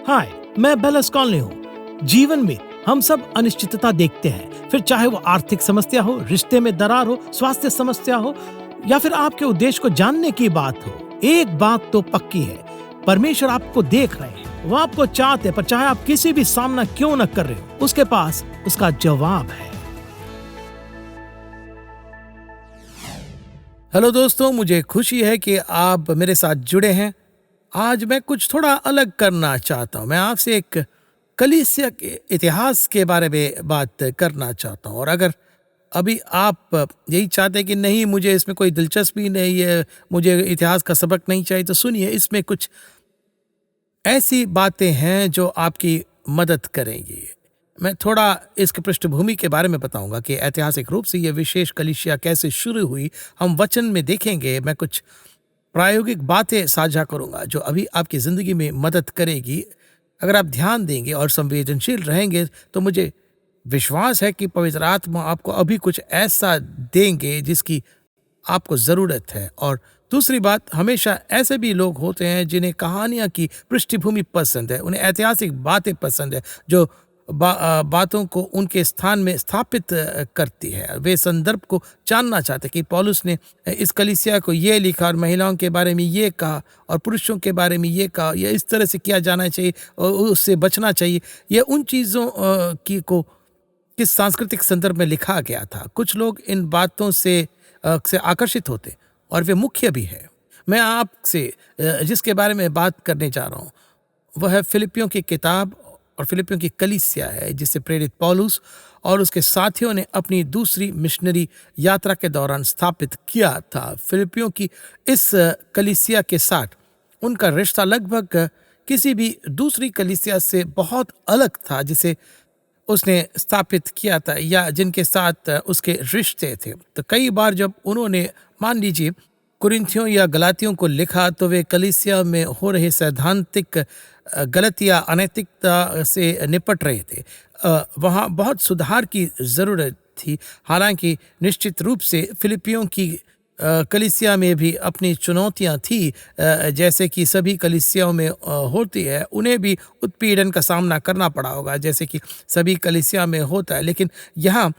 हाय, मैं बेलस कॉलोनी हूँ। जीवन में हम सब अनिश्चितता देखते हैं, फिर चाहे वो आर्थिक समस्या हो, रिश्ते में दरार हो, स्वास्थ्य समस्या हो या फिर आपके उद्देश्य को जानने की बात हो। एक बात तो पक्की है, परमेश्वर आपको देख रहे हैं, वो आपको चाहते हैं, पर चाहे आप किसी भी सामना क्यों न कर रहे हो, उसके पास उसका जवाब है। हेलो दोस्तों, मुझे खुशी है कि आप मेरे साथ जुड़े हैं। आज मैं कुछ थोड़ा अलग करना चाहता हूँ। मैं आपसे एक कलीसिया के इतिहास के बारे में बात करना चाहता हूँ। और अगर अभी आप यही चाहते हैं कि नहीं, मुझे इसमें कोई दिलचस्पी नहीं है, मुझे इतिहास का सबक नहीं चाहिए, तो सुनिए, इसमें कुछ ऐसी बातें हैं जो आपकी मदद करेंगी। मैं थोड़ा इसकी पृष्ठभूमि के बारे में बताऊंगा कि ऐतिहासिक रूप से यह विशेष कलीसिया कैसे शुरू हुई, हम वचन में देखेंगे। मैं कुछ प्रायोगिक बातें साझा करूंगा जो अभी आपकी जिंदगी में मदद करेगी। अगर आप ध्यान देंगे और संवेदनशील रहेंगे तो मुझे विश्वास है कि पवित्र आत्मा आपको अभी कुछ ऐसा देंगे जिसकी आपको ज़रूरत है। और दूसरी बात, हमेशा ऐसे भी लोग होते हैं जिन्हें कहानियाँ की पृष्ठभूमि पसंद है, उन्हें ऐतिहासिक बातें पसंद है जो बातों को उनके स्थान में स्थापित करती है। वे संदर्भ को जानना चाहते कि पौलुस ने इस कलीसिया को ये लिखा और महिलाओं के बारे में ये कहा और पुरुषों के बारे में ये कहा, या इस तरह से किया जाना चाहिए और उससे बचना चाहिए। ये उन चीज़ों की को किस सांस्कृतिक संदर्भ में लिखा गया था। कुछ लोग इन बातों से आकर्षित होते और वे मुख्य भी है। मैं आपसे जिसके बारे में बात करने जा रहा हूँ वह है फिलिपियों की किताब और फिलिपियों की कलीसिया है, जिससे प्रेरित पौलुस और उसके साथियों ने अपनी दूसरी मिशनरी यात्रा के दौरान स्थापित किया था। फिलिपियों की इस कलीसिया के साथ उनका रिश्ता लगभग किसी भी दूसरी कलीसिया से बहुत अलग था जिसे उसने स्थापित किया था या जिनके साथ उसके रिश्ते थे। तो कई बार जब उन्होंने, मान लीजिए, कुरिन्थियों या गलातियों को लिखा तो वे कलीसिया में हो रहे सैद्धांतिक गलत या अनैतिकता से निपट रहे थे। वहाँ बहुत सुधार की ज़रूरत थी। हालांकि निश्चित रूप से फिलिपियों की कलीसिया में भी अपनी चुनौतियाँ थी, जैसे कि सभी कलीसियाओं में होती है। उन्हें भी उत्पीड़न का सामना करना पड़ा होगा जैसे कि सभी कलीसिया में होता है। लेकिन यहाँ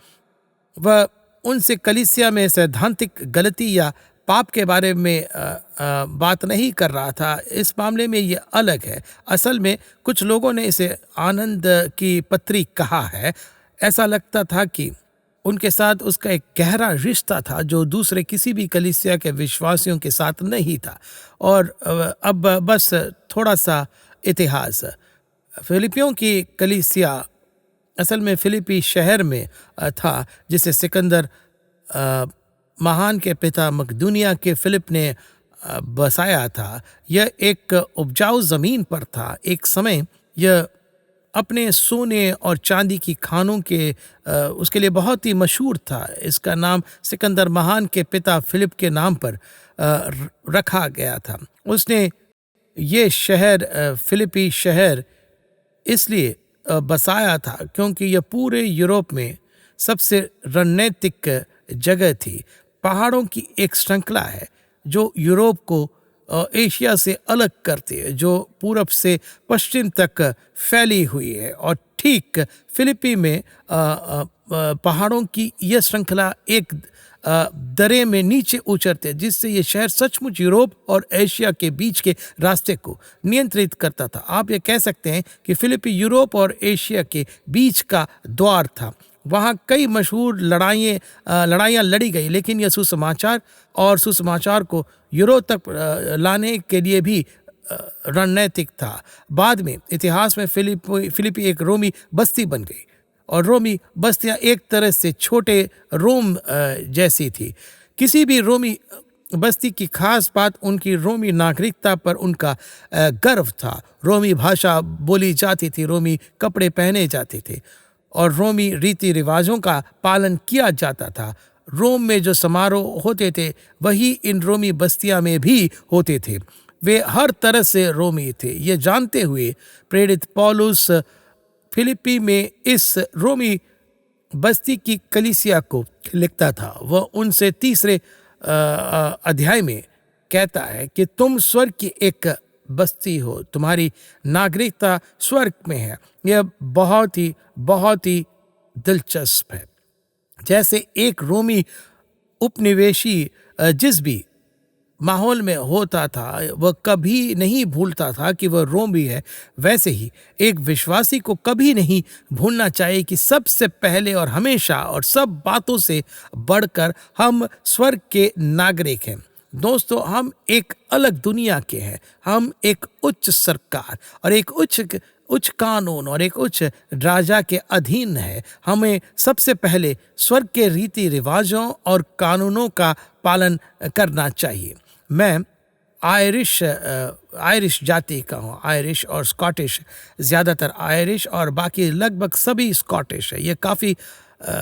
वह उनसे कलीसिया में सैद्धांतिक गलती या पाप के बारे में बात नहीं कर रहा था। इस मामले में ये अलग है। असल में कुछ लोगों ने इसे आनंद की पत्री कहा है। ऐसा लगता था कि उनके साथ उसका एक गहरा रिश्ता था जो दूसरे किसी भी कलीसिया के विश्वासियों के साथ नहीं था। और अब बस थोड़ा सा इतिहास। फिलिपियों की कलीसिया असल में फिलिपी शहर में था, जिसे सिकंदर महान के पिता मकदूनिया के फिलिप ने बसाया था। यह एक उपजाऊ जमीन पर था। एक समय यह अपने सोने और चांदी की खानों के उसके लिए बहुत ही मशहूर था। इसका नाम सिकंदर महान के पिता फिलिप के नाम पर रखा गया था। उसने ये शहर फिलिपी शहर इसलिए बसाया था क्योंकि यह पूरे यूरोप में सबसे रणनीतिक जगह थी। पहाड़ों की एक श्रृंखला है जो यूरोप को एशिया से अलग करती है, जो पूरब से पश्चिम तक फैली हुई है। और ठीक फिलिपी में पहाड़ों की यह श्रृंखला एक दरे में नीचे उतरते हैं, जिससे ये शहर सचमुच यूरोप और एशिया के बीच के रास्ते को नियंत्रित करता था। आप ये कह सकते हैं कि फिलिपी यूरोप और एशिया के बीच का द्वार था। वहाँ कई मशहूर लड़ाइयाँ लड़ी गई, लेकिन यह सुसमाचार को यूरोप तक लाने के लिए भी रणनीतिक था। बाद में इतिहास में फिलिपी एक रोमी बस्ती बन गई और रोमी बस्तियां एक तरह से छोटे रोम जैसी थी। किसी भी रोमी बस्ती की खास बात उनकी रोमी नागरिकता पर उनका गर्व था। रोमी भाषा बोली जाती थी, रोमी कपड़े पहने जाते थे और रोमी रीति रिवाजों का पालन किया जाता था। रोम में जो समारोह होते थे वही इन रोमी बस्तियां में भी होते थे। वे हर तरह से रोमी थे। ये जानते हुए प्रेरित पौलुस फिलिपी में इस रोमी बस्ती की कलीसिया को लिखता था। वह उनसे तीसरे अध्याय में कहता है कि तुम स्वर्ग की एक बसती हो, तुम्हारी नागरिकता स्वर्ग में है। यह बहुत ही दिलचस्प है। जैसे एक रोमी उपनिवेशी जिस भी माहौल में होता था वह कभी नहीं भूलता था कि वह रोमी है, वैसे ही एक विश्वासी को कभी नहीं भूलना चाहिए कि सबसे पहले और हमेशा और सब बातों से बढ़कर हम स्वर्ग के नागरिक हैं। दोस्तों, हम एक अलग दुनिया के हैं। हम एक उच्च सरकार और एक उच्च कानून और एक उच्च राजा के अधीन है। हमें सबसे पहले स्वर्ग के रीति रिवाजों और कानूनों का पालन करना चाहिए। मैं आयरिश जाति का हूँ। आयरिश और स्कॉटिश, ज़्यादातर आयरिश और बाकी लगभग सभी स्कॉटिश है। ये काफ़ी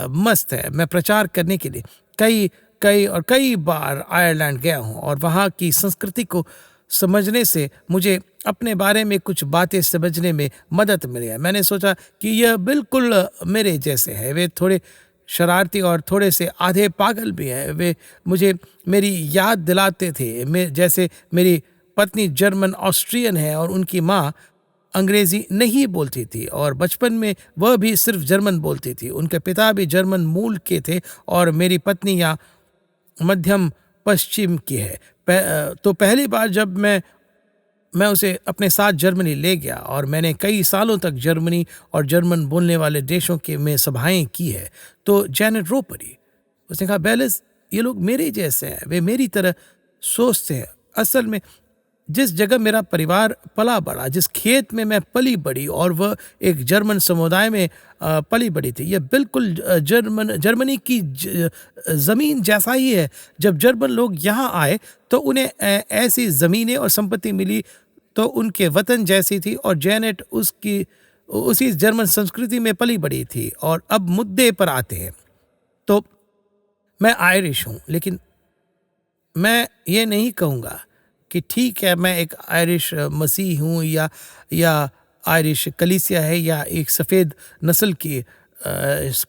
मस्त है। मैं प्रचार करने के लिए कई बार आयरलैंड गया हूँ और वहाँ की संस्कृति को समझने से मुझे अपने बारे में कुछ बातें समझने में मदद मिली है। मैंने सोचा कि यह बिल्कुल मेरे जैसे है। वे थोड़े शरारती और थोड़े से आधे पागल भी हैं। वे मुझे मेरी याद दिलाते थे जैसे मेरी पत्नी जर्मन ऑस्ट्रियन है और उनकी माँ अंग्रेजी नहीं बोलती थी और बचपन में वह भी सिर्फ जर्मन बोलती थी। उनके पिता भी जर्मन मूल के थे और मेरी पत्नी यहाँ मध्यम पश्चिम की है। तो पहली बार जब मैं उसे अपने साथ जर्मनी ले गया और मैंने कई सालों तक जर्मनी और जर्मन बोलने वाले देशों के में सभाएं की है, तो जैनेट रो पड़ी। उसने कहा, बेलिस, ये लोग मेरे जैसे हैं, वे मेरी तरह सोचते हैं। असल में जिस जगह मेरा परिवार पला बड़ा, जिस खेत में मैं पली बड़ी और वह एक जर्मन समुदाय में पली बड़ी थी, यह बिल्कुल जर्मनी की ज़मीन जैसा ही है। जब जर्मन लोग यहाँ आए तो उन्हें ऐसी ज़मीनें और संपत्ति मिली तो उनके वतन जैसी थी और जैनेट उसी जर्मन संस्कृति में पली बड़ी थी। और अब मुद्दे पर आते हैं। तो मैं आयरिश हूँ, लेकिन मैं ये नहीं कहूँगा कि ठीक है मैं एक आयरिश मसीह हूँ या आयरिश कलीसिया है या एक सफ़ेद नस्ल की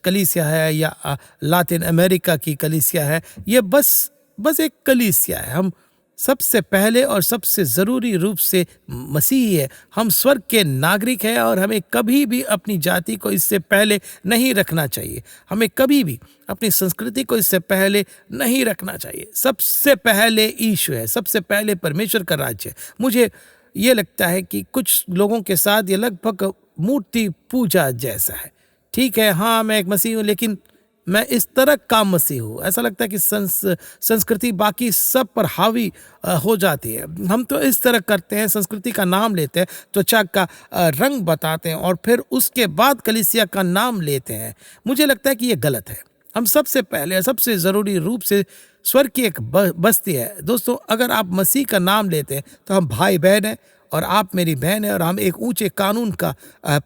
कलीसिया है या लातिन अमेरिका की कलीसिया है। ये बस एक कलीसिया है। हम सबसे पहले और सबसे ज़रूरी रूप से मसीही है। हम स्वर्ग के नागरिक हैं और हमें कभी भी अपनी जाति को इससे पहले नहीं रखना चाहिए। हमें कभी भी अपनी संस्कृति को इससे पहले नहीं रखना चाहिए। सबसे पहले ईश्वर है, सबसे पहले परमेश्वर का राज्य है। मुझे ये लगता है कि कुछ लोगों के साथ ये लगभग मूर्ति पूजा जैसा है। ठीक है, हाँ मैं एक मसीह हूँ, लेकिन मैं इस तरह का मसीह हूँ। ऐसा लगता है कि संस्कृति बाकी सब पर हावी हो जाती है। हम तो इस तरह करते हैं, संस्कृति का नाम लेते हैं, त्वचा का रंग बताते हैं और फिर उसके बाद कलीसिया का नाम लेते हैं। मुझे लगता है कि ये गलत है। हम सबसे पहले सबसे ज़रूरी रूप से स्वर्ग की एक बस्ती है। दोस्तों, अगर आप मसीह का नाम लेते हैं तो हम भाई बहन हैं और आप मेरी बहन है और हम एक ऊंचे कानून का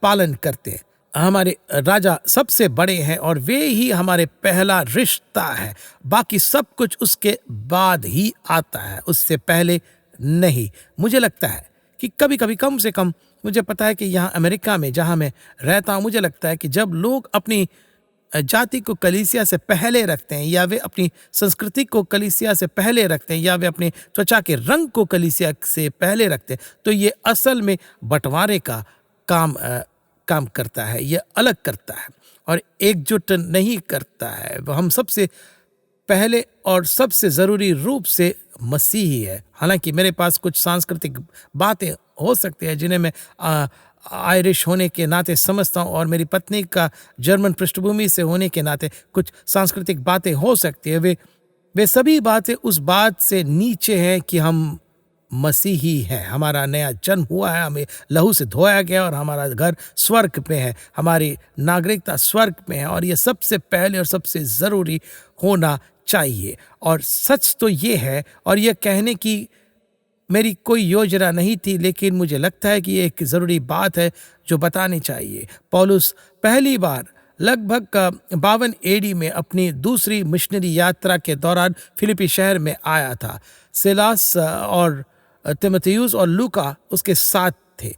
पालन करते हैं। हमारे राजा सबसे बड़े हैं और वे ही हमारे पहला रिश्ता है। बाकी सब कुछ उसके बाद ही आता है, उससे पहले नहीं। मुझे लगता है कि कभी कभी, कम से कम मुझे पता है कि यहाँ अमेरिका में जहाँ मैं रहता हूँ, मुझे लगता है कि जब लोग अपनी जाति को कलीसिया से पहले रखते हैं या वे अपनी संस्कृति को कलीसिया से पहले रखते हैं या वे अपने त्वचा के रंग को कलीसिया से पहले रखते हैं, तो ये असल में बंटवारे का काम करता है। ये अलग करता है और एकजुट नहीं करता है। हम सबसे पहले और सबसे ज़रूरी रूप से मसीही है। हालांकि मेरे पास कुछ सांस्कृतिक बातें हो सकती हैं जिन्हें मैं आयरिश होने के नाते समझता हूँ और मेरी पत्नी का जर्मन पृष्ठभूमि से होने के नाते कुछ सांस्कृतिक बातें हो सकती है। वे सभी बातें उस बात से नीचे हैं कि हम मसीही हैं। हमारा नया जन्म हुआ है, हमें लहू से धोया गया और हमारा घर स्वर्ग में है, हमारी नागरिकता स्वर्ग में है और ये सबसे पहले और सबसे ज़रूरी होना चाहिए। और सच तो ये है, और ये कहने की मेरी कोई योजना नहीं थी, लेकिन मुझे लगता है कि ये एक ज़रूरी बात है जो बतानी चाहिए। पौलुस पहली बार लगभग 52 एडी में अपनी दूसरी मिशनरी यात्रा के दौरान फिलिपी शहर में आया था। सिलास और तीमुथियुस और लूका उसके साथ थे।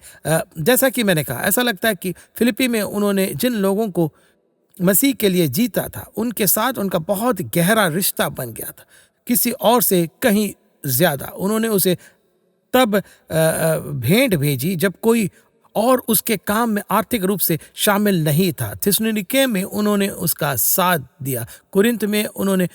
जैसा कि मैंने कहा, ऐसा लगता है कि फिलिपी में उन्होंने जिन लोगों को मसीह के लिए जीता था, उनके साथ उनका बहुत गहरा रिश्ता बन गया था, किसी और से कहीं ज़्यादा। उन्होंने उसे तब भेंट भेजी जब कोई और उसके काम में आर्थिक रूप से शामिल नहीं था। थिस्सलुनीके में उन्होंने उसका साथ दिया, कुरिन्थ में उन्होंने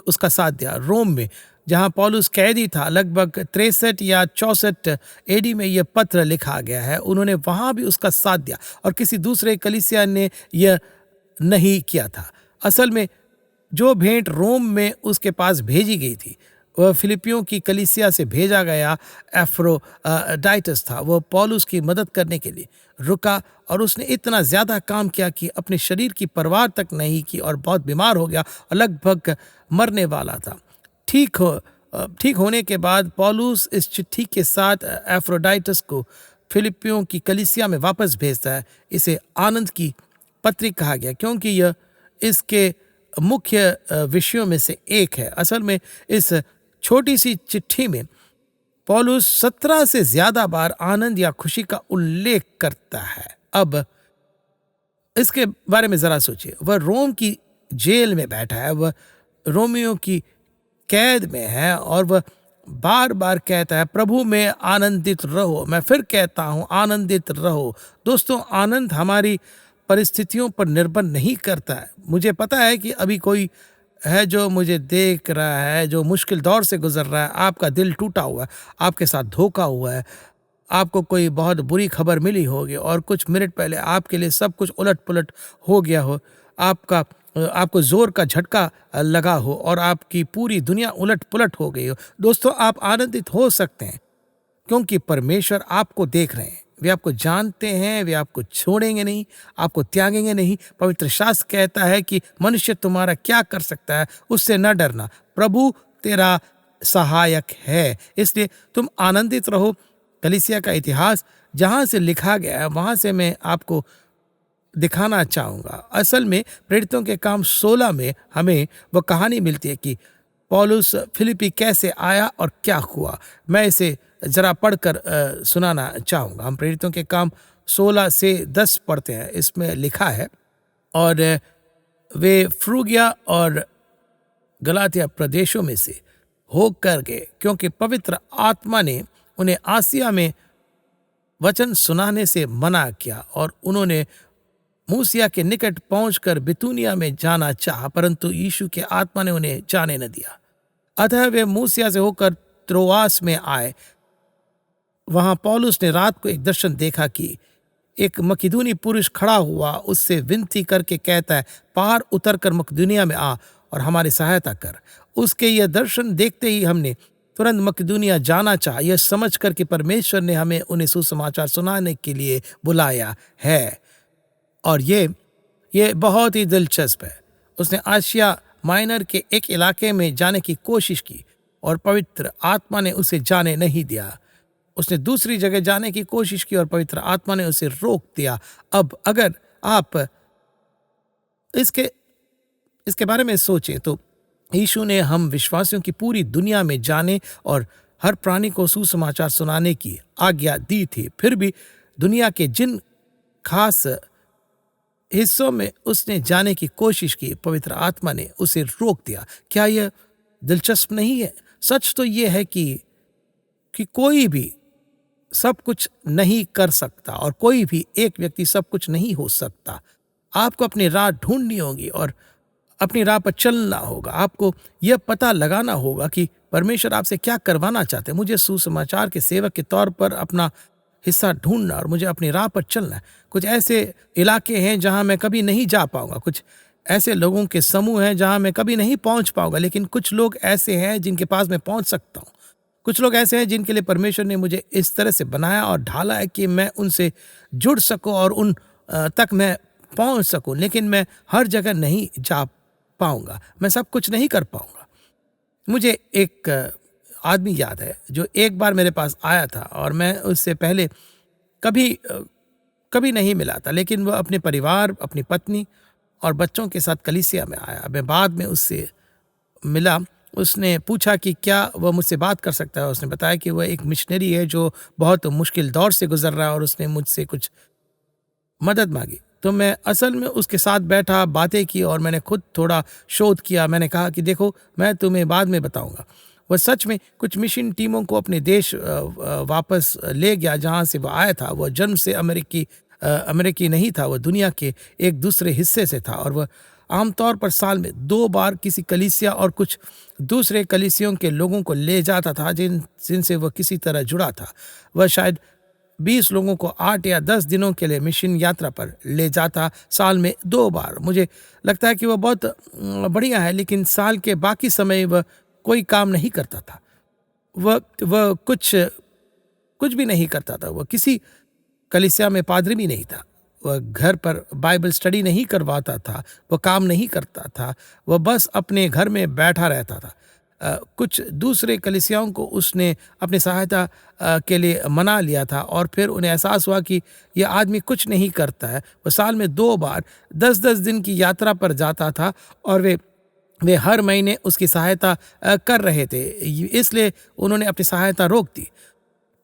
उसका साथ दिया, रोम में जहां पौलुस कैदी था लगभग 63 या 64 एडी में यह पत्र लिखा गया है, उन्होंने वहां भी उसका साथ दिया और किसी दूसरे कलीसिया ने यह नहीं किया था। असल में जो भेंट रोम में उसके पास भेजी गई थी वह फिलिपियों की कलीसिया से भेजा गया एफ्रोडाइटस था। वह पौलुस की मदद करने के लिए रुका और उसने इतना ज़्यादा काम किया कि अपने शरीर की परवाह तक नहीं की और बहुत बीमार हो गया और लगभग मरने वाला था। ठीक होने के बाद पौलुस इस चिट्ठी के साथ एफ्रोडाइटस को फिलिपियों की कलीसिया में वापस भेजता है। इसे आनंद की पत्री कहा गया क्योंकि यह इसके मुख्य विषयों में से एक है। असल में इस छोटी सी चिट्ठी में पौलुस 17 से ज्यादा बार आनंद या खुशी का उल्लेख करता है। अब इसके बारे में जरा सोचिए, वह रोम की जेल में बैठा है, वह रोमियो की कैद में है और वह बार बार कहता है प्रभु में आनंदित रहो। मैं फिर कहता हूं आनंदित रहो। दोस्तों, आनंद हमारी परिस्थितियों पर निर्भर नहीं करता है। मुझे पता है कि अभी कोई है जो मुझे देख रहा है, जो मुश्किल दौर से गुजर रहा है, आपका दिल टूटा हुआ है, आपके साथ धोखा हुआ है, आपको कोई बहुत बुरी खबर मिली होगी और कुछ मिनट पहले आपके लिए सब कुछ उलट पुलट हो गया हो, आपको जोर का झटका लगा हो और आपकी पूरी दुनिया उलट पुलट हो गई हो। दोस्तों, आप आनंदित हो सकते हैं क्योंकि परमेश्वर आपको देख रहे हैं, वे आपको जानते हैं, वे आपको छोड़ेंगे नहीं, आपको त्यागेंगे नहीं। पवित्र शास्त्र कहता है कि मनुष्य तुम्हारा क्या कर सकता है, उससे न डरना, प्रभु तेरा सहायक है, इसलिए तुम आनंदित रहो। कलीसिया का इतिहास जहां से लिखा गया है वहां से मैं आपको दिखाना चाहूंगा। असल में प्रेरितों के काम 16 में हमें वह कहानी मिलती है कि पौलुस फिलिपी कैसे आया और क्या हुआ। मैं इसे जरा पढ़कर सुनाना चाहूंगा। हम प्रेरितों के काम 16 से 10 पढ़ते हैं। इसमें लिखा है, और वे फ्रूगिया और गलातिया प्रदेशों में से होकर गए क्योंकि पवित्र आत्मा ने उन्हें आसिया में वचन सुनाने से मना किया और उन्होंने मूसिया के निकट पहुंचकर बितूनिया में जाना चाहा, परंतु यीशु के आत्मा ने उन्हें जाने न दिया। अतः वे मूसिया से होकर त्रोआस में आए। वहां पौलुस ने रात को एक दर्शन देखा कि एक मकिदूनी पुरुष खड़ा हुआ, उससे विनती करके कहता है, पार उतर कर मकिदुनिया में आ और हमारी सहायता कर। उसके यह दर्शन देखते ही हमने तुरंत मकिदुनिया जाना चाहा, यह समझकर कि परमेश्वर ने हमें उन्हें सुसमाचार सुनाने के लिए बुलाया है। और ये बहुत ही दिलचस्प है। उसने आसिया माइनर के एक इलाके में जाने की कोशिश की और पवित्र आत्मा ने उसे जाने नहीं दिया। उसने दूसरी जगह जाने की कोशिश की और पवित्र आत्मा ने उसे रोक दिया। अब अगर आप इसके बारे में सोचें तो यीशु ने हम विश्वासियों की पूरी दुनिया में जाने और हर प्राणी को सुसमाचार सुनाने की आज्ञा दी थी। फिर भी दुनिया के जिन खास हिस्सों में उसने जाने की कोशिश की, पवित्र आत्मा ने उसे रोक दिया। क्या यह दिलचस्प नहीं है? सच तो यह है कि कोई भी सब कुछ नहीं कर सकता और कोई भी एक व्यक्ति सब कुछ नहीं हो सकता। आपको अपनी राह ढूंढनी होगी और अपनी राह पर चलना होगा। आपको यह पता लगाना होगा कि परमेश्वर आपसे क्या करवाना चाहते हैं। मुझे सुसमाचार के सेवक के तौर पर अपना हिस्सा ढूंढना और मुझे अपनी राह पर चलना है। कुछ ऐसे इलाके हैं जहां मैं कभी नहीं जा पाऊंगा, कुछ ऐसे लोगों के समूह हैं जहां मैं कभी नहीं पहुंच पाऊंगा, लेकिन कुछ लोग ऐसे हैं जिनके पास मैं पहुंच सकता हूं। कुछ लोग ऐसे हैं जिनके लिए परमेश्वर ने मुझे इस तरह से बनाया और ढाला है कि मैं उनसे जुड़ सकूं और उन तक मैं पहुंच सकूं, लेकिन मैं हर जगह नहीं जा पाऊंगा, मैं सब कुछ नहीं कर पाऊंगा। मुझे एक आदमी याद है जो एक बार मेरे पास आया था और मैं उससे पहले कभी नहीं मिला था, लेकिन वह अपने परिवार, अपनी पत्नी और बच्चों के साथ कलीसिया में आया। मैं बाद में उससे मिला। उसने पूछा कि क्या वह मुझसे बात कर सकता है। उसने बताया कि वह एक मिशनरी है जो बहुत मुश्किल दौर से गुजर रहा है और उसने मुझसे कुछ मदद मांगी। तो मैं असल में उसके साथ बैठा, बातें की और मैंने खुद थोड़ा शोध किया। मैंने कहा कि देखो, मैं तुम्हें बाद में बताऊंगा। वह सच में कुछ मिशन टीमों को अपने देश वापस ले गया जहाँ से वह आया था। वह जन्म से अमेरिकी नहीं था, वह दुनिया के एक दूसरे हिस्से से था और वह आमतौर पर साल में 2 बार किसी कलीसिया और कुछ दूसरे कलीसियों के लोगों को ले जाता था जिनसे वह किसी तरह जुड़ा था। वह शायद 20 लोगों को 8 या 10 दिनों के लिए मिशन यात्रा पर ले जाता, साल में 2 बार। मुझे लगता है कि वह बहुत बढ़िया है, लेकिन साल के बाकी समय वह कोई काम नहीं करता था। वह कुछ भी नहीं करता था। वह किसी कलीसिया में पादरी भी नहीं था। वह घर पर बाइबल स्टडी नहीं करवाता था। वह काम नहीं करता था। वह बस अपने घर में बैठा रहता था। कुछ दूसरे कलीसियाओं को उसने अपनी सहायता के लिए मना लिया था और फिर उन्हें एहसास हुआ कि यह आदमी कुछ नहीं करता है। वह साल में 2 बार 10-10 दिन की यात्रा पर जाता था और वे हर महीने उसकी सहायता कर रहे थे, इसलिए उन्होंने अपनी सहायता रोक दी।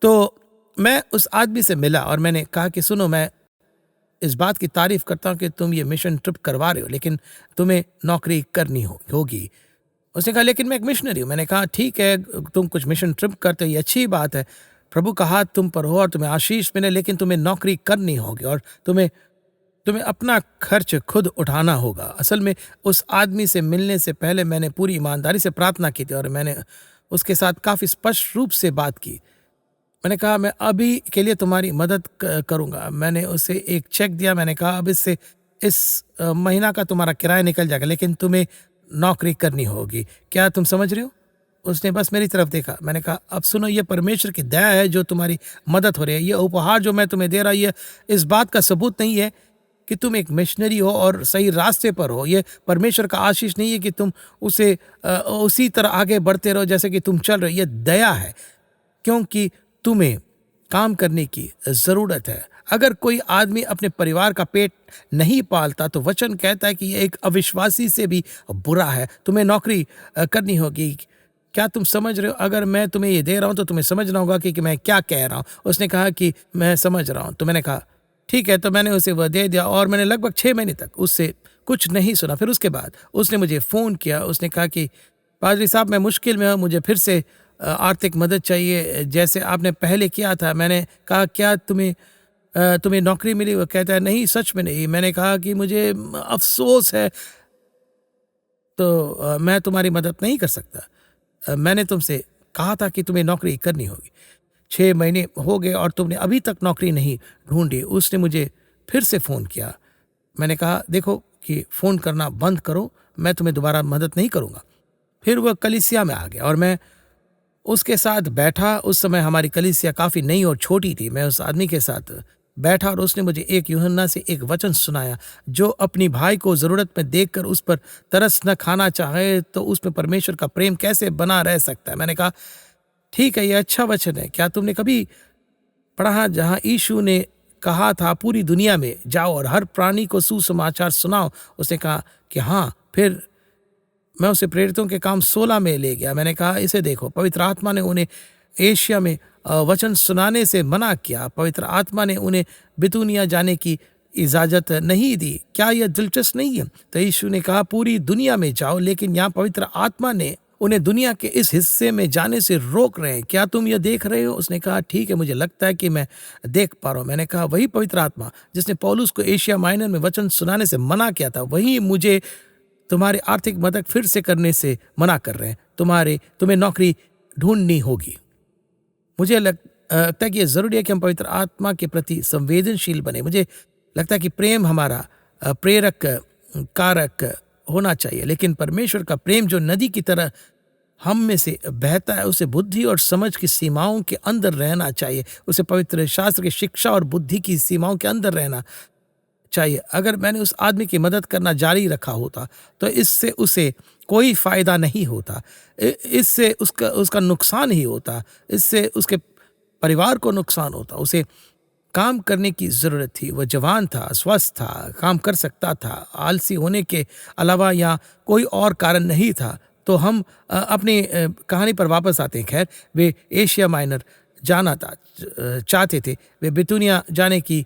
तो मैं उस आदमी से मिला और मैंने कहा कि सुनो, मैं इस बात की तारीफ करता हूँ कि तुम ये मिशन ट्रिप करवा रहे हो, लेकिन तुम्हें नौकरी करनी होगी। उसने कहा लेकिन मैं एक मिशनरी हूँ। मैंने कहा ठीक है, तुम कुछ मिशन ट्रिप करते हो, ये अच्छी बात है, प्रभु का हाथ तुम पर हो और तुम्हें आशीष मिले, लेकिन तुम्हें नौकरी करनी होगी और तुम्हें अपना खर्च खुद उठाना होगा। असल में उस आदमी से मिलने से पहले मैंने पूरी ईमानदारी से प्रार्थना की थी और मैंने उसके साथ काफ़ी स्पष्ट रूप से बात की। मैंने कहा मैं अभी के लिए तुम्हारी मदद करूँगा। मैंने उसे एक चेक दिया। मैंने कहा अब इससे इस महीना का तुम्हारा किराया निकल जाएगा, लेकिन तुम्हें नौकरी करनी होगी। क्या तुम समझ रहे हो? उसने बस मेरी तरफ देखा। मैंने कहा अब सुनो, ये परमेश्वर की दया है जो तुम्हारी मदद हो रही है। ये उपहार जो मैं तुम्हें दे रहा, ये इस बात का सबूत नहीं है कि तुम एक मिशनरी हो और सही रास्ते पर हो। ये परमेश्वर का आशीष नहीं है कि तुम उसी तरह आगे बढ़ते रहो जैसे कि तुम चल रहे हो। ये दया है क्योंकि तुम्हें काम करने की ज़रूरत है। अगर कोई आदमी अपने परिवार का पेट नहीं पालता तो वचन कहता है कि यह एक अविश्वासी से भी बुरा है। तुम्हें नौकरी करनी होगी। क्या तुम समझ रहे हो? अगर मैं तुम्हें ये दे रहा हूँ तो तुम्हें समझना होगा कि मैं क्या कह रहा हूँ। उसने कहा कि मैं समझ रहा हूँ। तो मैंने कहा ठीक है। तो मैंने उसे वह दे दिया और मैंने लगभग 6 महीने तक उससे कुछ नहीं सुना। फिर उसके बाद उसने मुझे फ़ोन किया। उसने कहा कि पादरी साहब, मैं मुश्किल में हूँ, मुझे फिर से आर्थिक मदद चाहिए जैसे आपने पहले किया था। मैंने कहा क्या तुम्हें नौकरी मिली? वो कहता है नहीं, सच में नहीं। मैंने कहा कि मुझे अफसोस है, तो मैं तुम्हारी मदद नहीं कर सकता। मैंने तुमसे कहा था कि तुम्हें नौकरी करनी होगी। 6 महीने हो गए और तुमने अभी तक नौकरी नहीं ढूंढी। उसने मुझे फिर से फ़ोन किया। मैंने कहा देखो कि फ़ोन करना बंद करो, मैं तुम्हें दोबारा मदद नहीं करूँगा। फिर वह कलीसिया में आ गया और मैं उसके साथ बैठा। उस समय हमारी कलीसिया काफ़ी नई और छोटी थी। मैं उस आदमी के साथ बैठा और उसने मुझे एक यूहन्ना से एक वचन सुनाया, जो अपनी भाई को ज़रूरत में देखकर उस पर तरस न खाना चाहे तो उसमें परमेश्वर का प्रेम कैसे बना रह सकता है। मैंने कहा ठीक है, यह अच्छा वचन है। क्या तुमने कभी पढ़ा जहाँ यीशु ने कहा था पूरी दुनिया में जाओ और हर प्राणी को सुसमाचार सुनाओ? उसने कहा कि हाँ। फिर मैं उसे प्रेरितों के काम 16 में ले गया। मैंने कहा इसे देखो, पवित्र आत्मा ने उन्हें एशिया में वचन सुनाने से मना किया। पवित्र आत्मा ने उन्हें बितूनिया जाने की इजाज़त नहीं दी। क्या यह दिलचस्प नहीं है? तो यीशु ने कहा पूरी दुनिया में जाओ, लेकिन यहाँ पवित्र आत्मा ने उन्हें दुनिया के इस हिस्से में जाने से रोक रहे हैं। क्या तुम यह देख रहे हो? उसने कहा ठीक है, मुझे लगता है कि मैं देख पा रहा हूँ। मैंने कहा वही पवित्र आत्मा जिसने पौलुस को एशिया माइनर में वचन सुनाने से मना किया था, वही मुझे तुम्हारी आर्थिक मदद फिर से करने से मना कर रहे हैं। तुम्हें नौकरी ढूंढनी होगी। मुझे लगता है कि यह ज़रूरी है कि हम पवित्र आत्मा के प्रति संवेदनशील बने। मुझे लगता है कि प्रेम हमारा प्रेरक कारक होना चाहिए, लेकिन परमेश्वर का प्रेम जो नदी की तरह हम में से बहता है, उसे बुद्धि और समझ की सीमाओं के अंदर रहना चाहिए। उसे पवित्र शास्त्र की शिक्षा और बुद्धि की सीमाओं के अंदर रहना चाहिए। अगर मैंने उस आदमी की मदद करना जारी रखा होता तो इससे उसे कोई फायदा नहीं होता। इससे उसका नुकसान ही होता। इससे उसके परिवार को नुकसान होता। उसे काम करने की ज़रूरत थी। वह जवान था, स्वस्थ था, काम कर सकता था। आलसी होने के अलावा यहाँ कोई और कारण नहीं था। तो हम अपनी कहानी पर वापस आते हैं। खैर, वे एशिया माइनर जाना चाहते थे। वे बितूनिया जाने की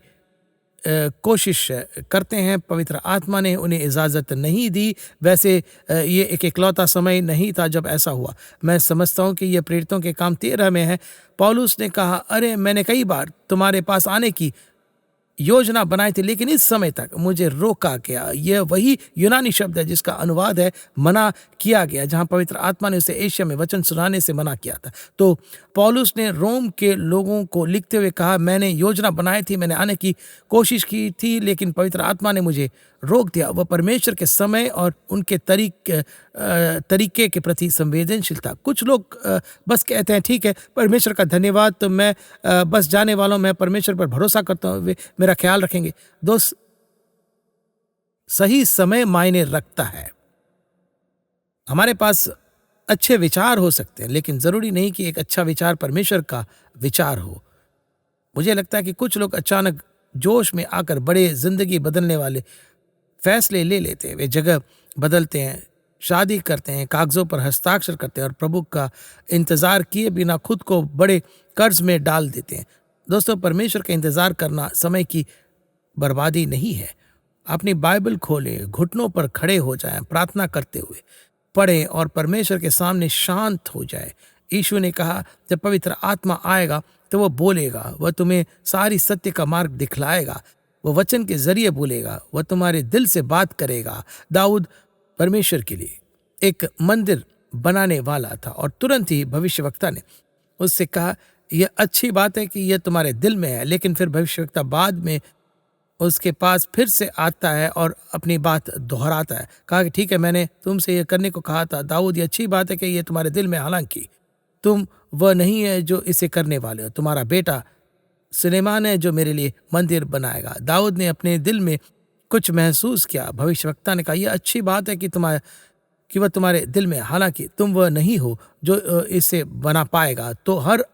कोशिश करते हैं, पवित्र आत्मा ने उन्हें इजाज़त नहीं दी। वैसे ये एक इकलौता समय नहीं था जब ऐसा हुआ। मैं समझता हूँ कि ये प्रेरितों के काम 13 में है। पौलुस ने कहा, अरे मैंने कई बार तुम्हारे पास आने की योजना बनाई थी, लेकिन इस समय तक मुझे रोका गया। यह वही यूनानी शब्द है जिसका अनुवाद है मना किया गया, जहां पवित्र आत्मा ने उसे एशिया में वचन सुनाने से मना किया था। तो पौलुस ने रोम के लोगों को लिखते हुए कहा, मैंने योजना बनाई थी, मैंने आने की कोशिश की थी, लेकिन पवित्र आत्मा ने मुझे रोक दिया। वह परमेश्वर के समय और उनके तरीके के प्रति संवेदनशील था। कुछ लोग बस कहते हैं, ठीक है, परमेश्वर का धन्यवाद, तो मैं बस जाने वाला हूं, मैं परमेश्वर पर भरोसा करता हूँ, वे मेरा ख्याल रखेंगे। दोस्त, सही समय मायने रखता है। हमारे पास अच्छे विचार हो सकते हैं, लेकिन जरूरी नहीं कि एक अच्छा विचार परमेश्वर का विचार हो। मुझे लगता है कि कुछ लोग अचानक जोश में आकर बड़े जिंदगी बदलने वाले फैसले ले लेते हैं। वे जगह बदलते हैं, शादी करते हैं, कागजों पर हस्ताक्षर करते हैं और प्रभु का इंतजार किए बिना खुद को बड़े कर्ज में डाल देते हैं। दोस्तों, परमेश्वर का इंतजार करना समय की बर्बादी नहीं है। अपनी बाइबल खोलें, घुटनों पर खड़े हो जाएं, प्रार्थना करते हुए पढ़ें और परमेश्वर के सामने शांत हो जाए। यीशु ने कहा, जब पवित्र आत्मा आएगा तो वह बोलेगा, वह तुम्हें सारी सत्य का मार्ग दिखलाएगा, वह वचन के जरिए बोलेगा, वह तुम्हारे दिल से बात करेगा। दाऊद परमेश्वर के लिए एक मंदिर बनाने वाला था और तुरंत ही भविष्यवक्ता ने उससे कहा, यह अच्छी बात है कि यह तुम्हारे दिल में है। लेकिन फिर भविष्यवक्ता बाद में उसके पास फिर से आता है और अपनी बात दोहराता है। कहा कि ठीक है, मैंने तुमसे यह करने को कहा था दाऊद, ये अच्छी बात है कि यह तुम्हारे दिल में, हालांकि तुम वह नहीं है जो इसे करने वाले हो। तुम्हारा बेटा सुलेमान है जो मेरे लिए मंदिर बनाएगा। दाऊद ने अपने दिल में कुछ महसूस किया। भविष्यवक्ता ने कहा, यह अच्छी बात है कि वह तुम्हारे दिल में, हालांकि तुम वह नहीं हो जो इसे बना पाएगा। तो हर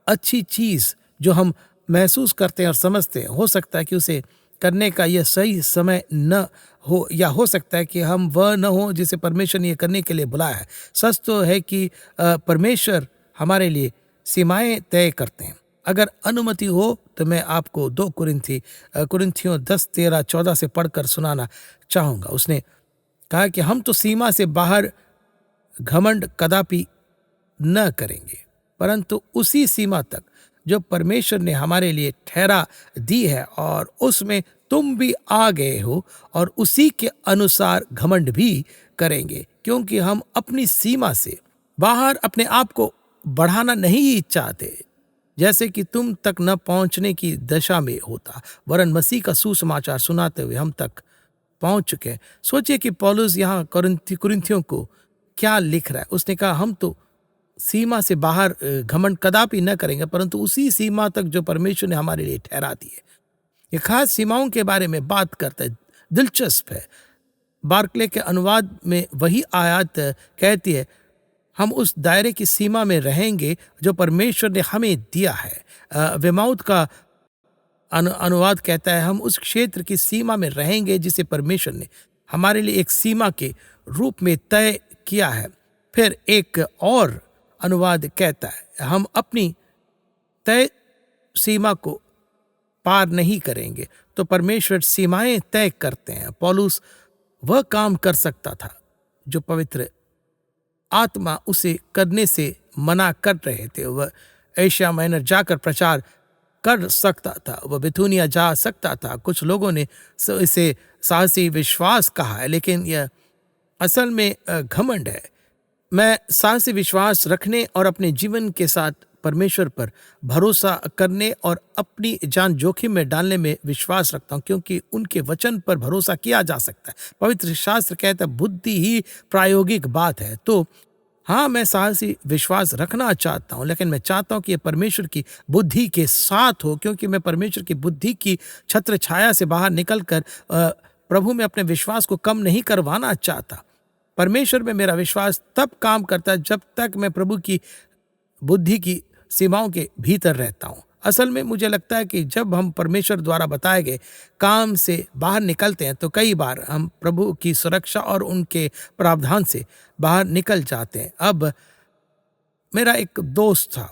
अच्छी चीज जो हम महसूस करते हैं और समझते हैं, हो सकता है कि उसे करने का यह सही समय न हो, या हो सकता है कि हम वह न हो जिसे परमेश्वर ने यह करने के लिए बुलाया है। सच तो है कि परमेश्वर हमारे लिए सीमाएं तय करते हैं। अगर अनुमति हो तो मैं आपको 2 कुरिन्थियों 10:13-14 से पढ़कर सुनाना चाहूंगा। उसने कहा कि हम तो सीमा से बाहर घमंड कदापि न करेंगे, परंतु उसी सीमा तक जो परमेश्वर ने हमारे लिए ठहरा दी है, और उसमें तुम भी आ गए हो, और उसी के अनुसार घमंड भी करेंगे, क्योंकि हम अपनी सीमा से बाहर अपने आप को बढ़ाना नहीं चाहते, जैसे कि तुम तक न पहुंचने की दशा में होता, वरन मसीह का सुसमाचार सुनाते हुए हम तक पहुंच चुके हैं। सोचिए कि पौलुस यहाँ कुरिन्थियों को क्या लिख रहा है। उसने कहा, हम तो सीमा से बाहर घमंड कदापि न करेंगे, परंतु उसी सीमा तक जो परमेश्वर ने हमारे लिए ठहरा दी है। ये खास सीमाओं के बारे में बात करता है, दिलचस्प है। बार्कले के अनुवाद में वही आयत कहती है, हम उस दायरे की सीमा में रहेंगे जो परमेश्वर ने हमें दिया है। वेमाउथ का अनुवाद कहता है, हम उस क्षेत्र की सीमा में रहेंगे जिसे परमेश्वर ने हमारे लिए एक सीमा के रूप में तय किया है। फिर एक और अनुवाद कहता है, हम अपनी तय सीमा को पार नहीं करेंगे। तो परमेश्वर सीमाएं तय करते हैं। पौलुस वह काम कर सकता था जो पवित्र आत्मा उसे करने से मना कर रहे थे। वह एशिया माइनर जाकर प्रचार कर सकता था, वह बिथुनिया जा सकता था। कुछ लोगों ने इसे साहसी विश्वास कहा है, लेकिन यह असल में घमंड है। मैं साहसी विश्वास रखने और अपने जीवन के साथ परमेश्वर पर भरोसा करने और अपनी जान जोखिम में डालने में विश्वास रखता हूं, क्योंकि उनके वचन पर भरोसा किया जा सकता है। पवित्र शास्त्र कहता है, बुद्धि ही प्रायोगिक बात है। तो हाँ, मैं साहसी विश्वास रखना चाहता हूं, लेकिन मैं चाहता हूं कि यह परमेश्वर की बुद्धि के साथ हो, क्योंकि मैं परमेश्वर की बुद्धि की छत्र छाया से बाहर निकलकर प्रभु में अपने विश्वास को कम नहीं करवाना चाहता। परमेश्वर में मेरा विश्वास तब काम करता है जब तक मैं प्रभु की बुद्धि की सीमाओं के भीतर रहता हूं। असल में मुझे लगता है कि जब हम परमेश्वर द्वारा बताए गए काम से बाहर निकलते हैं, तो कई बार हम प्रभु की सुरक्षा और उनके प्रावधान से बाहर निकल जाते हैं। अब मेरा एक दोस्त था,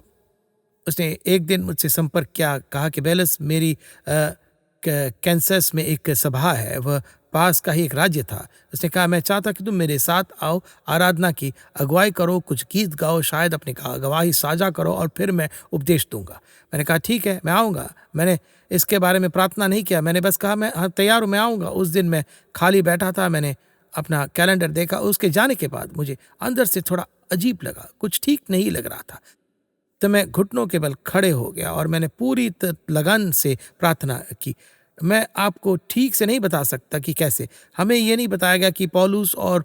उसने एक दिन मुझसे संपर्क किया, कहा कि बेलस, मेरी कैंसस में एक सभा है, वह पास का ही एक राज्य था। उसने कहा, मैं चाहता कि तुम मेरे साथ आओ, आराधना की अगुवाई करो, कुछ गीत गाओ, शायद अपनी गवाही साझा करो और फिर मैं उपदेश दूंगा। मैंने कहा ठीक है, मैं आऊँगा। मैंने इसके बारे में प्रार्थना नहीं किया, मैंने बस कहा मैं हाँ तैयार हूँ, मैं आऊँगा। उस दिन मैं खाली बैठा था, मैंने अपना कैलेंडर देखा। उसके जाने के बाद मुझे अंदर से थोड़ा अजीब लगा, कुछ ठीक नहीं लग रहा था। तो मैं घुटनों के बल खड़े हो गया और मैंने पूरी लगन से प्रार्थना की। मैं आपको ठीक से नहीं बता सकता कि कैसे। हमें ये नहीं बताया गया कि पौलुस और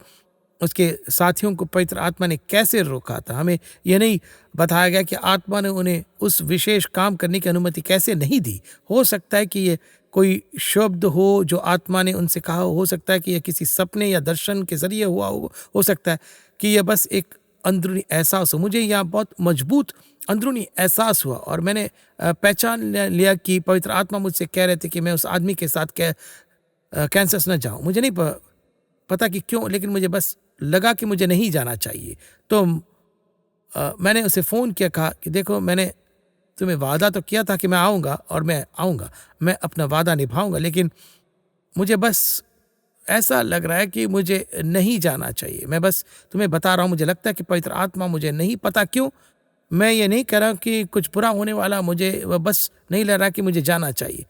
उसके साथियों को पवित्र आत्मा ने कैसे रोका था। हमें यह नहीं बताया गया कि आत्मा ने उन्हें उस विशेष काम करने की अनुमति कैसे नहीं दी। हो सकता है कि ये कोई शब्द हो जो आत्मा ने उनसे कहा हो सकता है कि यह किसी सपने या दर्शन के जरिए हुआ हो सकता है कि यह बस एक अंदरूनी एहसास हो। मुझे यहाँ बहुत मजबूत अंदरूनी एहसास हुआ और मैंने पहचान लिया कि पवित्र आत्मा मुझसे कह रहे थे कि मैं उस आदमी के साथ कैंसस न जाऊं। मुझे नहीं पता कि क्यों, लेकिन मुझे बस लगा कि मुझे नहीं जाना चाहिए। तो मैंने उसे फ़ोन किया, कहा कि देखो, मैंने तुम्हें वादा तो किया था कि मैं आऊँगा और मैं आऊँगा, मैं अपना वादा निभाऊँगा, लेकिन मुझे बस ऐसा लग रहा है कि मुझे नहीं जाना चाहिए। मैं बस तुम्हें बता रहा हूँ, मुझे लगता है कि पवित्र आत्मा, मुझे नहीं पता क्यों, मैं ये नहीं कह रहा कि कुछ बुरा होने वाला, मुझे वह बस नहीं लग रहा कि मुझे जाना चाहिए।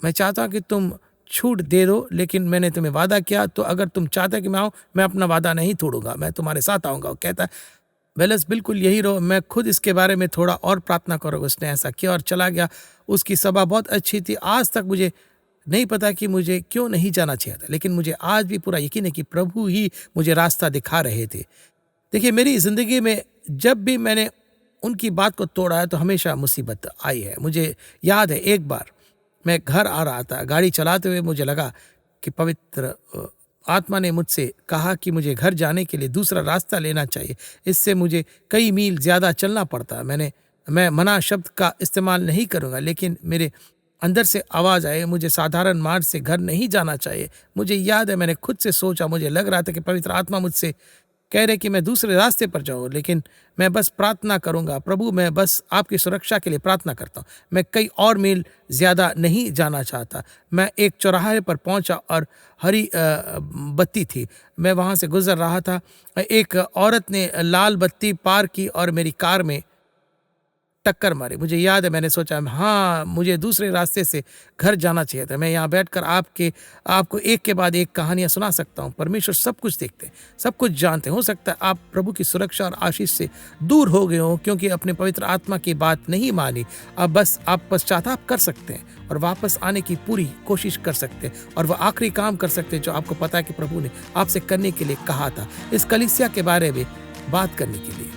मैं चाहता हूँ कि तुम छूट दे दो, लेकिन मैंने तुम्हें वादा किया, तो अगर तुम चाहते कि मैं आऊँ, मैं अपना वादा नहीं तोड़ूंगा, मैं तुम्हारे साथ आऊँगा। वो कहता है, वेलस बिल्कुल यही रहो, मैं खुद इसके बारे में थोड़ा और प्रार्थना करूँगा। उसने ऐसा किया और चला गया। उसकी सभा बहुत अच्छी थी। आज तक मुझे नहीं पता कि मुझे क्यों नहीं जाना चाहिए था, लेकिन मुझे आज भी पूरा यकीन है कि प्रभु ही मुझे रास्ता दिखा रहे थे। देखिए, मेरी ज़िंदगी में जब भी मैंने उनकी बात को तोड़ा है तो हमेशा मुसीबत आई है। मुझे याद है, एक बार मैं घर आ रहा था, गाड़ी चलाते हुए मुझे लगा कि पवित्र आत्मा ने मुझसे कहा कि मुझे घर जाने के लिए दूसरा रास्ता लेना चाहिए, इससे मुझे कई मील ज़्यादा चलना पड़ता। मैं मना शब्द का इस्तेमाल नहीं करूँगा, लेकिन मेरे अंदर से आवाज़ आई, मुझे साधारण मार्ग से घर नहीं जाना चाहिए। मुझे याद है, मैंने खुद से सोचा, मुझे लग रहा था कि पवित्र आत्मा मुझसे कह रहे कि मैं दूसरे रास्ते पर जाऊँ, लेकिन मैं बस प्रार्थना करूँगा। प्रभु, मैं बस आपकी सुरक्षा के लिए प्रार्थना करता हूँ। मैं कई और मील ज़्यादा नहीं जाना चाहता। मैं एक चौराहे पर पहुँचा और हरी बत्ती थी। मैं वहाँ से गुजर रहा था। एक औरत ने लाल बत्ती पार की और मेरी कार में टक्कर मारी। मुझे याद है, मैंने सोचा हाँ, मुझे दूसरे रास्ते से घर जाना चाहिए था। मैं यहाँ बैठकर आपको एक के बाद एक कहानियाँ सुना सकता हूँ। परमेश्वर सब कुछ देखते हैं, सब कुछ जानते हैं। हो सकता है आप प्रभु की सुरक्षा और आशीष से दूर हो गए हो क्योंकि अपने पवित्र आत्मा की बात नहीं मानी। अब बस आप पश्चाताप कर सकते हैं और वापस आने की पूरी कोशिश कर सकते हैं और वह आखिरी काम कर सकते हैं जो आपको पता है कि प्रभु ने आपसे करने के लिए कहा था। इस कलीसिया के बारे में बात करने के लिए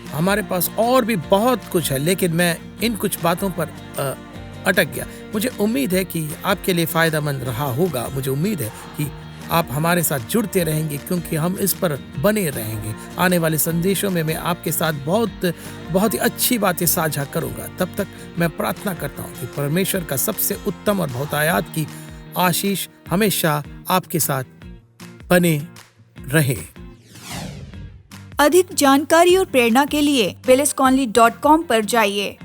हमारे पास और भी बहुत कुछ है, लेकिन मैं इन कुछ बातों पर अटक गया। मुझे उम्मीद है कि आपके लिए फ़ायदेमंद रहा होगा। मुझे उम्मीद है कि आप हमारे साथ जुड़ते रहेंगे क्योंकि हम इस पर बने रहेंगे। आने वाले संदेशों में मैं आपके साथ बहुत ही अच्छी बातें साझा करूंगा। तब तक मैं प्रार्थना करता हूँ कि परमेश्वर का सबसे उत्तम और बहुतायात की आशीष हमेशा आपके साथ बने रहे। अधिक जानकारी और प्रेरणा के लिए willisconley.com पर जाइए।